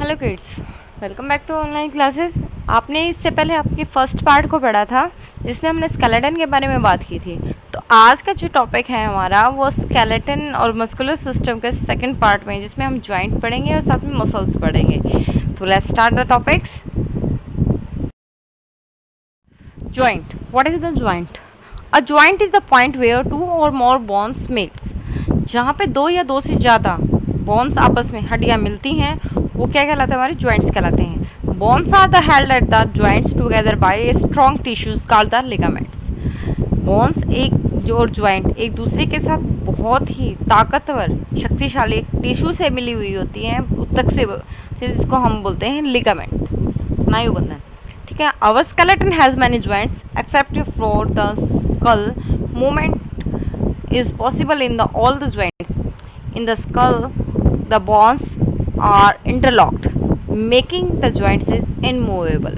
Hello kids, welcome back to online classes. आपने इससे पहले आपके फर्स्ट पार्ट को पढ़ा था जिसमें हमने स्केलेटन के बारे में बात की थी। तो आज का जो टॉपिक है हमारा वो स्केलेटन और मस्कुलर सिस्टम के सेकंड पार्ट में, जिसमें हम जॉइंट पढ़ेंगे और साथ में मसल्स पढ़ेंगे। तो let's start the topics. Joint, what is the joint? A joint is the point where two or more bones meets. जहाँ पे दो या दो से ज़्यादा बोन्स आपस में हड्डियाँ मिलती हैं वो क्या कहलाते हैं? हमारे जॉइंट्स कहलाते हैं। Bones are the held at the joints together by a strong tissues called the ligaments. Bones और जॉइंट एक दूसरे के साथ बहुत ही ताकतवर शक्तिशाली टिश्यू से मिली हुई होती हैं, उत्तक से, जिसको हम बोलते हैं लिगामेंट, स्नायु बंधन। ठीक है। Our skeleton has many joints except for the skull. Movement is possible in all the joints. In the skull, the bones are interlocked, making the joints is immovable.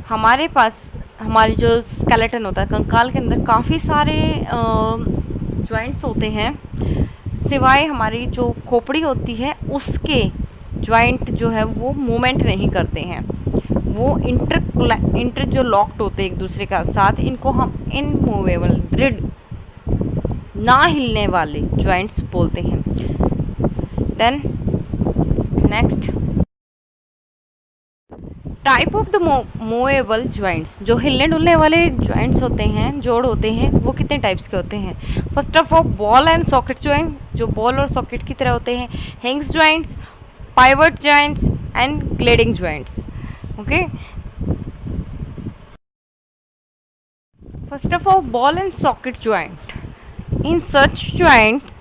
हमारे पास हमारी जो स्केलेटन होता है, कंकाल के अंदर काफ़ी सारे जॉइंट्स होते हैं, सिवाय हमारी जो खोपड़ी होती है उसके जॉइंट जो है वो मूवमेंट नहीं करते हैं। वो इंटर जो लॉक्ड होते हैं एक दूसरे का साथ, इनको हम इनमूवेबल, दृढ़, ना हिलने वाले जॉइंट्स बोलते हैं। Then next, type of the movable joints. जो हिलने डुलने वाले जॉइंट्स होते हैं, जोड़ होते हैं, वो कितने टाइप्स के होते हैं? First of all, ball and socket joint, जो बॉल और सॉकेट की तरह होते हैं। Hinges joints, pivot joints and gliding joints. Okay, first of all, ball and socket joint. In such joints,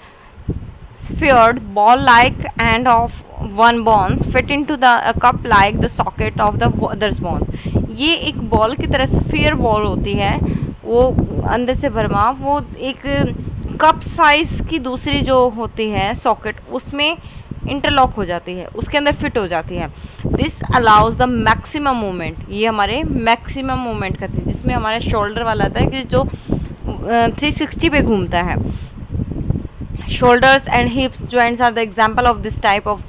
sphered ball-like end of one bones fit into a cup like the socket of the other's bone. ये एक ball की तरह sphere ball होती है, वो अंदर से भरमा, वो एक कप साइज़ की दूसरी जो होती है सॉकेट, उसमें इंटरलॉक हो जाती है, उसके अंदर फिट हो जाती है। This allows the maximum movement. ये हमारे मैक्सिमम मूवमेंट करते हैं, जिसमें हमारा शोल्डर वाला आता है कि जो 360 पे घूमता है। Shoulders and hips joints are the example of this type of.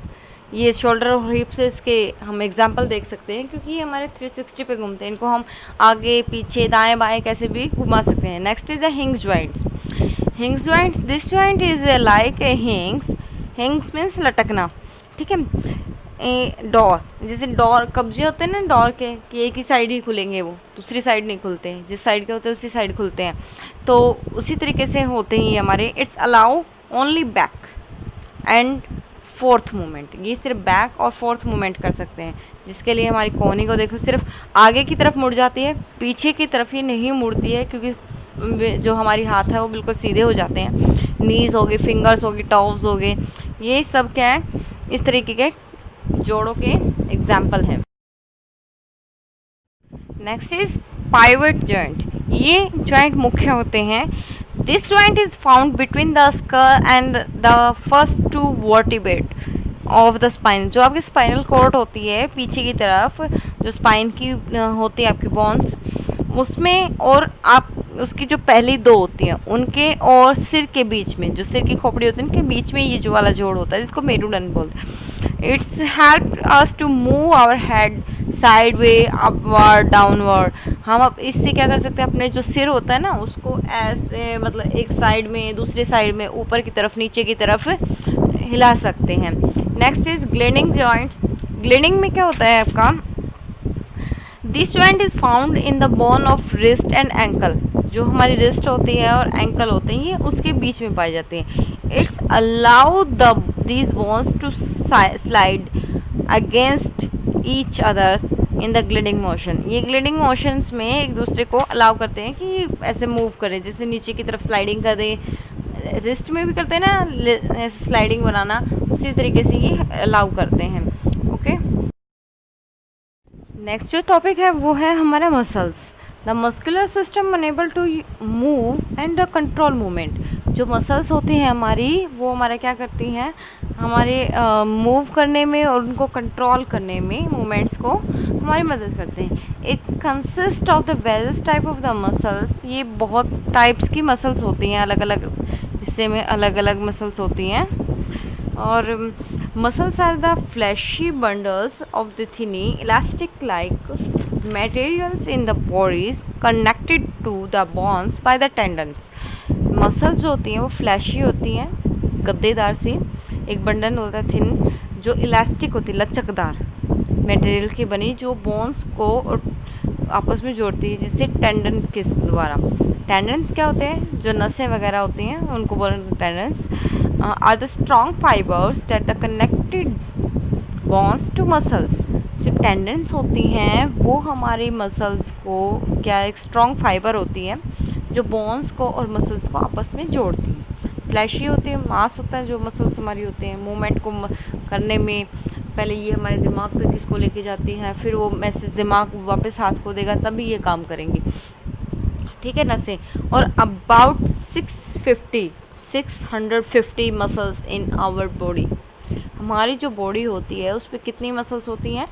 ये शोल्डर और हिप्स इसके हम एग्जाम्पल देख सकते हैं, क्योंकि ये हमारे 360 पे घूमते हैं। इनको हम आगे पीछे दाएं बाएं कैसे भी घुमा सकते हैं। Next is the hinges joints. Hinges joint, this joint is like a hinges. Hinges means लटकना। ठीक है। डोर, जैसे डोर कब्जे होते हैं ना डोर के, कि एक ही साइड ही खुलेंगे, वो दूसरी साइड नहीं खुलते हैं, जिस साइड के होते हैं उसी साइड खुलते हैं, तो उसी तरीके से होते हैं ये हमारे। It's allow only back and fourth movement. ये सिर्फ बैक और फोर्थ मूवमेंट कर सकते हैं, जिसके लिए हमारी कोहनी को देखो सिर्फ आगे की तरफ मुड़ जाती है, पीछे की तरफ ये नहीं मुड़ती है, क्योंकि जो हमारी हाथ है वो बिल्कुल सीधे हो जाते हैं। नीज हो गए, फिंगर्स हो गए, टॉव्स हो गए, ये सब क्या है, इस तरीके के जोड़ों के एग्जाम्पल हैं। Next is pivot joint. ये जॉइंट मुख्य होते हैं। This joint is found between the skull and the first two vertebrate of the spine. जो आपकी स्पाइनल कॉर्ड होती है पीछे की तरफ, जो स्पाइन की होती है आपकी बोन्स, उसमें और आप उसकी जो पहली दो होती हैं उनके और सिर के बीच में, जो सिर की खोपड़ी होती है उनके बीच में ये जो वाला जोड़ होता है, जिसको मेरुदंड बोलते हैं। It's help us to move our head side way, upward, downward. हम अब इससे क्या कर सकते हैं, अपने जो सिर होता है ना उसको ऐसे, मतलब एक साइड में, दूसरे साइड में, ऊपर की तरफ, नीचे की तरफ हिला सकते हैं। Next is gliding joints. Gliding में क्या होता है आपका, this joint is found in the bone of wrist and ankle. जो हमारी रिस्ट होती है और एंकल होते हैं, ये उसके बीच में पाई जाती हैं। It's allow these bones to slide against each others in the gliding motion. ये gliding motions में एक दूसरे को अलाउ करते हैं कि ऐसे मूव करें, जैसे नीचे की तरफ स्लाइडिंग कर दे, रिस्ट में भी करते हैं ना ऐसे स्लाइडिंग बनाना, उसी तरीके से ये अलाउ करते हैं। ओके, नेक्स्ट जो टॉपिक है वो है हमारा muscles. The muscular system enable to move and control movement. जो मसल्स होती हैं हमारी, वो हमारा क्या करती हैं, हमारे मूव करने में और उनको कंट्रोल करने में, मूवमेंट्स को हमारी मदद करते हैं। It consist of the various type of the muscles. ये बहुत टाइप्स की मसल्स होती हैं, अलग अलग हिस्से में अलग अलग मसल्स होती हैं। और Muscles are the fleshy bundles of the thinny elastic-like materials in the bodies connected to the bones by the tendons. Muscles जो होती हैं वो फ्लैशी होती हैं, गद्देदार सी, एक बंडल होता है थिन जो इलास्टिक होती है, लचकदार मटेरियल की बनी, जो बोन्स को आपस में जोड़ती है, जिससे टेंडन के द्वारा। टेंडन्स क्या होते हैं? जो नसें वगैरह होती हैं उनको बोलते tendons are the strong fibres that the connected bones to muscles. जो टेंडन्स होती हैं वो हमारी मसल्स को क्या, एक स्ट्रॉन्ग फाइबर होती है जो बोन्स को और मसल्स को आपस में जोड़ती है। फ्लैशी होती है, मांस होता है जो मसल्स हमारी होती हैं, मूवमेंट को करने में पहले ये हमारे दिमाग तक इसको लेके जाती हैं, फिर वो मैसेज दिमाग वापस हाथ को देगा तभी ये काम करेंगी, ठीक है ना से। और about 650 muscles in our body. हमारी जो बॉडी होती है उस पर कितनी मसल्स होती हैं?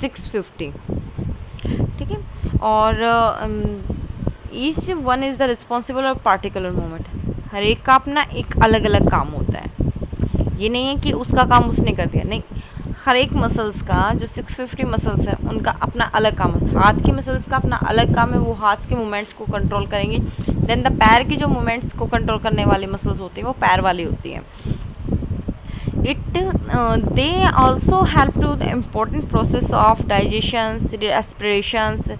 650, ठीक है। और each one is the responsible और पार्टिकुलर मूवमेंट। हर एक का अपना एक अलग अलग काम होता है, ये नहीं है कि उसका काम उसने कर दिया, नहीं, हर एक मसल्स का जो 650 मसल्स है उनका अपना अलग काम है। हाथ की मसल्स का अपना अलग काम है, वो हाथ के मूवमेंट्स को कंट्रोल करेंगी। देन द पैर की जो मूवमेंट्स को कंट्रोल करने वाली मसल्स होती हैं वो पैर वाली होती हैं। They also help to the important process of digestions, aspirations.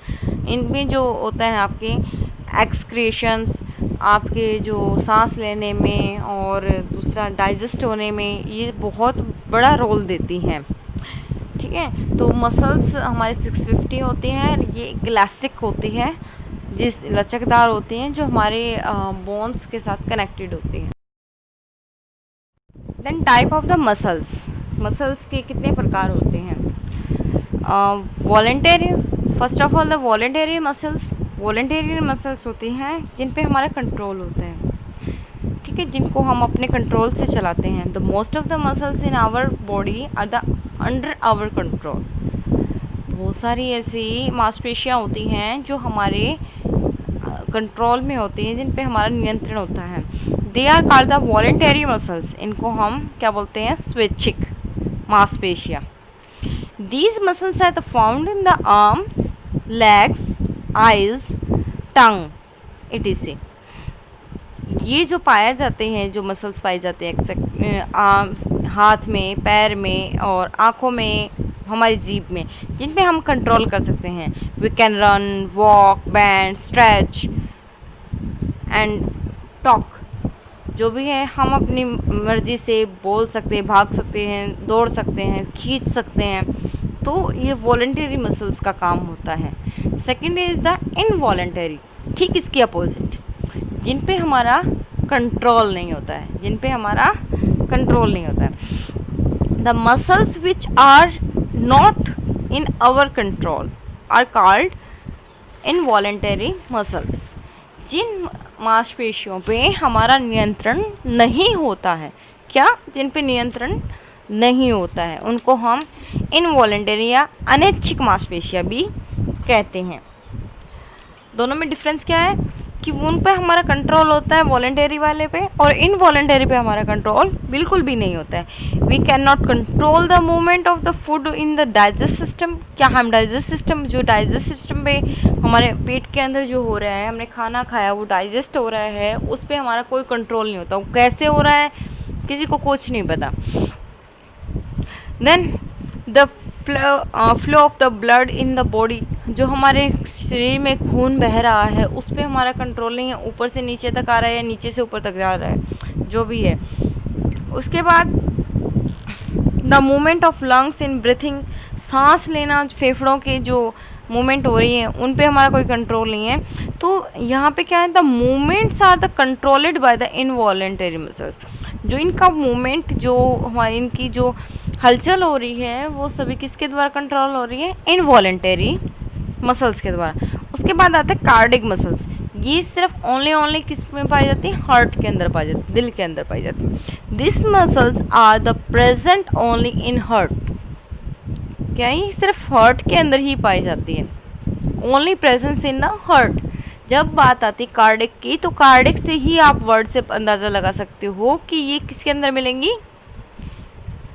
इनमें जो होता है आपके एक्सक्रिएशंस, आपके जो सांस लेने में और दूसरा डाइजेस्ट होने में ये बहुत बड़ा रोल देती हैं, ठीक है। तो मसल्स हमारे 650 होती हैं, ये इलास्टिक होती है, जिस लचकदार होती हैं, जो हमारे बोन्स के साथ कनेक्टेड होती हैं। Then type of the muscles के कितने प्रकार होते हैं? Voluntary, first of all the voluntary muscles होती हैं जिन पे हमारा कंट्रोल होता है, ठीक है, जिनको हम अपने कंट्रोल से चलाते हैं। The most of the muscles in our body are the under our control. बहुत सारी ऐसी मांसपेशियाँ होती हैं जो हमारे कंट्रोल में होती हैं, जिन पे हमारा नियंत्रण होता है। They are called the voluntary muscles. इनको हम क्या बोलते हैं? स्वैच्छिक मांसपेशियाँ। These muscles are the found in the arms, legs, eyes, tongue, etc। ये जो पाए जाते हैं, जो मसल्स पाए जाते हैं आर्म्स, हाथ में, पैर में और आँखों में, हमारी जीभ में, जिन पे हम कंट्रोल कर सकते हैं। We can run, walk, bend, stretch and talk. जो भी है हम अपनी मर्जी से बोल सकते हैं, भाग सकते हैं, दौड़ सकते हैं, खींच सकते हैं। तो ये वॉलेंटरी मसल्स का काम होता है। सेकेंड इज़ द इनवॉलेंटरी, ठीक इसकी अपोजिट, जिन पे हमारा कंट्रोल नहीं होता है, the muscles which are not in our control are called involuntary muscles. जिन मांसपेशियों पे हमारा नियंत्रण नहीं होता है, क्या, जिन पे नियंत्रण नहीं होता है, उनको हम इनवॉलेंटरी या अनैच्छिक मांसपेशियाँ भी कहते हैं। दोनों में डिफरेंस क्या है कि उन पे हमारा कंट्रोल होता है वॉलेंटरी वाले पे, और इनवॉलेंटरी पे हमारा कंट्रोल बिल्कुल भी नहीं होता है। We can not control the movement of the food in the digest system. क्या हम डाइजेस्ट सिस्टम पे हमारे पेट के अंदर जो हो रहा है, हमने खाना खाया वो डाइजेस्ट हो रहा है, उस पर हमारा कोई कंट्रोल नहीं होता। वो कैसे हो रहा है किसी को कुछ नहीं पता। Then the flow of the blood in the body, जो हमारे शरीर में खून बह रहा है उस पर हमारा कंट्रोल नहीं है, ऊपर से नीचे तक आ रहा है या नीचे से ऊपर तक जा रहा है, जो भी है। उसके बाद the movement of lungs in breathing, सांस लेना, फेफड़ों के जो मूवमेंट हो रही है उन पे हमारा कोई कंट्रोल नहीं है। तो यहाँ पे क्या है, the movements are the controlled by the involuntary muscles. जो इनका मूवमेंट, जो हमारी इनकी जो हलचल हो रही है वो सभी किसके द्वारा कंट्रोल हो रही है? इनवॉलेंटरी मसल्स के द्वारा। उसके बाद आते हैं कार्डिक मसल्स। ये सिर्फ ओनली किस में पाई जाती है? हार्ट के अंदर पाई जाती है, दिल के अंदर पाई जाती है। This muscles are the present only in heart. क्या ये सिर्फ हार्ट के अंदर ही पाई जाती है? Only presence in the heart. जब बात आती कार्डिक की, तो कार्डिक से ही आप वर्ड से अंदाज़ा लगा सकते हो कि ये किसके अंदर मिलेंगी?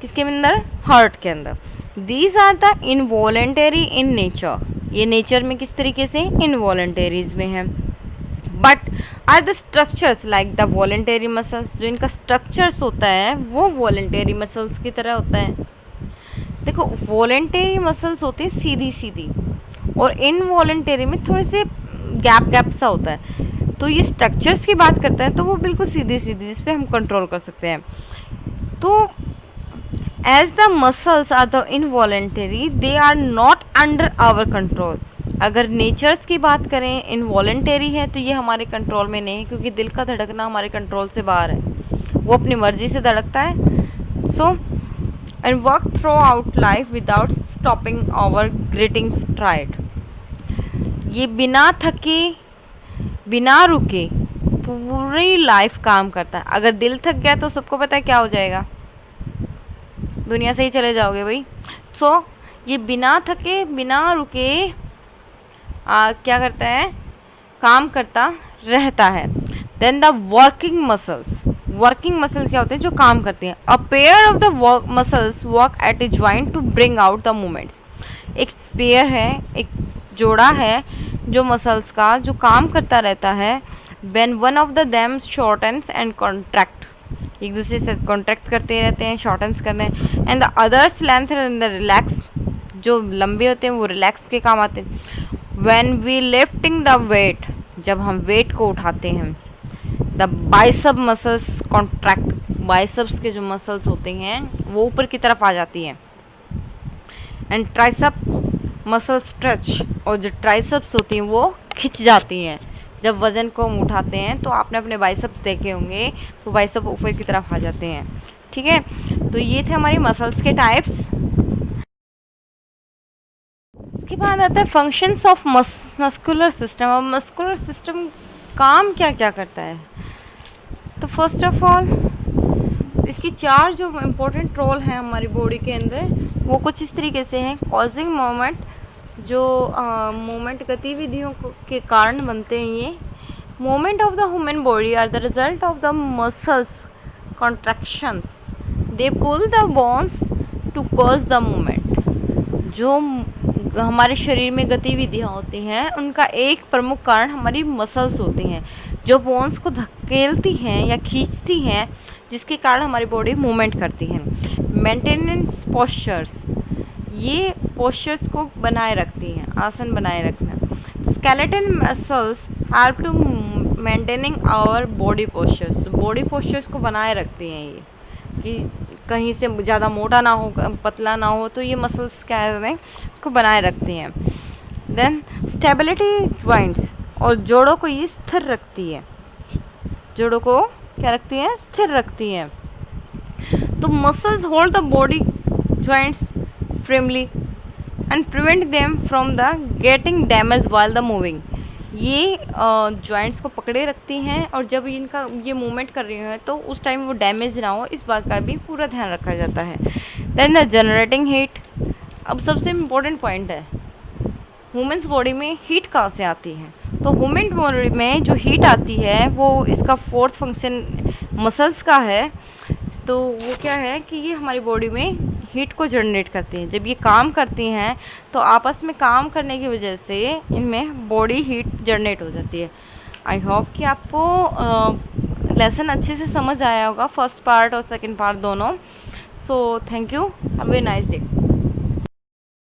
किसके अंदर, हार्ट के अंदर। These are the involuntary in nature, ये नेचर में किस तरीके से इनवॉलेंटरीज में है। But are the structures like the voluntary muscles, जो इनका स्ट्रक्चर्स होता है वो वॉलेंटरी मसल्स की तरह होता है। देखो वॉलेंटरी मसल्स होते हैं सीधी सीधी, और इनवॉलेंटरी में थोड़े से गैप गैप सा होता है। तो ये स्ट्रक्चर्स की बात करते हैं तो वो बिल्कुल सीधी सीधी, जिस पे हम कंट्रोल कर सकते हैं। तो as the muscles are the involuntary, they are not under our control. अगर नेचर्स की बात करें इनवॉलेंटरी है तो ये हमारे कंट्रोल में नहीं है, क्योंकि दिल का धड़कना हमारे कंट्रोल से बाहर है, वो अपनी मर्जी से धड़कता है। So and work through out life without stopping और ग्रेटिंग ट्राइड, ये बिना थके बिना रुके पूरी लाइफ काम करता है। अगर दिल थक गया तो सबको पता है क्या हो जाएगा, दुनिया से ही चले जाओगे भाई। सो ये बिना थके बिना रुके क्या करता है, काम करता रहता है। Then the working muscles, working muscles क्या होते हैं, जो काम करते हैं। A pair of the muscles work at a joint to bring out the movements, एक पेयर है, एक जोड़ा है जो मसल्स का जो काम करता रहता है। When one of the them shortens and contract, एक दूसरे से कॉन्ट्रैक्ट करते रहते हैं, शॉर्टन्स करते हैं। And the others length and the relax, जो लंबे होते हैं वो रिलैक्स के काम आते हैं। When we lifting the weight, जब हम वेट को उठाते हैं। The bicep muscles contract, biceps के जो मसल्स होते हैं वो ऊपर की तरफ आ जाती हैं। एंड ट्राइसेप मसल स्ट्रेच, और जो ट्राइसेप्स होती हैं वो खिंच जाती हैं जब वज़न को हम उठाते हैं। तो आपने अपने बाइसेप्स देखे होंगे, तो बाइसेप ऊपर की तरफ आ जाते हैं। ठीक है, तो ये थे हमारी मसल्स के टाइप्स। इसके बाद आता है फंक्शंस ऑफ मस्कुलर सिस्टम। अब मस्कुलर सिस्टम काम क्या क्या करता है, तो फर्स्ट ऑफ ऑल इसकी 4 जो इम्पोर्टेंट रोल हैं हमारी बॉडी के अंदर, वो कुछ इस तरीके से हैं। कॉजिंग मोमेंट, जो मोमेंट गतिविधियों के कारण बनते हैं। ये moment of the human body are the result of the muscles contractions, they pull the bones to cause the movement. जो हमारे शरीर में गतिविधियाँ होती हैं उनका एक प्रमुख कारण हमारी मसल्स होती हैं, जो बोन्स को धकेलती हैं या खींचती हैं, जिसके कारण हमारी बॉडी मूवमेंट करती है। मेंटेनेंस पोस्चर्स, ये पोस्चर्स को बनाए रखती हैं, आसन बनाए रखना। Skeleton muscles help to maintaining our body postures, body postures को बनाए रखती हैं ये, कि कहीं से ज़्यादा मोटा ना हो, पतला ना हो, तो ये मसल्स क्या है उसको बनाए रखती हैं। देन स्टेबिलिटी जॉइंट्स, और जोड़ों को ये स्थिर रखती है, जोड़ों को क्या रखती हैं, स्थिर रखती हैं। तो muscles hold the body joints firmly and prevent them from the getting damaged while the moving, ये जॉइंट्स को पकड़े रखती हैं, और जब इनका ये मूवमेंट कर रही हैं तो उस टाइम वो डैमेज ना हो, इस बात का भी पूरा ध्यान रखा जाता है। देन द जनरेटिंग हीट, अब सबसे इम्पोर्टेंट पॉइंट है, ह्यूमन्स बॉडी में हीट कहाँ से आती है। तो ह्यूमन बॉडी में जो हीट आती है वो इसका 4th फंक्शन मसल्स का है। तो वो क्या है कि ये हमारी बॉडी में हीट को जनरेट करती हैं। जब ये काम करती हैं तो आपस में काम करने की वजह से इनमें बॉडी हीट जनरेट हो जाती है। आई होप कि आपको लेसन अच्छे से समझ आया होगा, फर्स्ट पार्ट और सेकंड पार्ट दोनों। So thank you, have a nice day.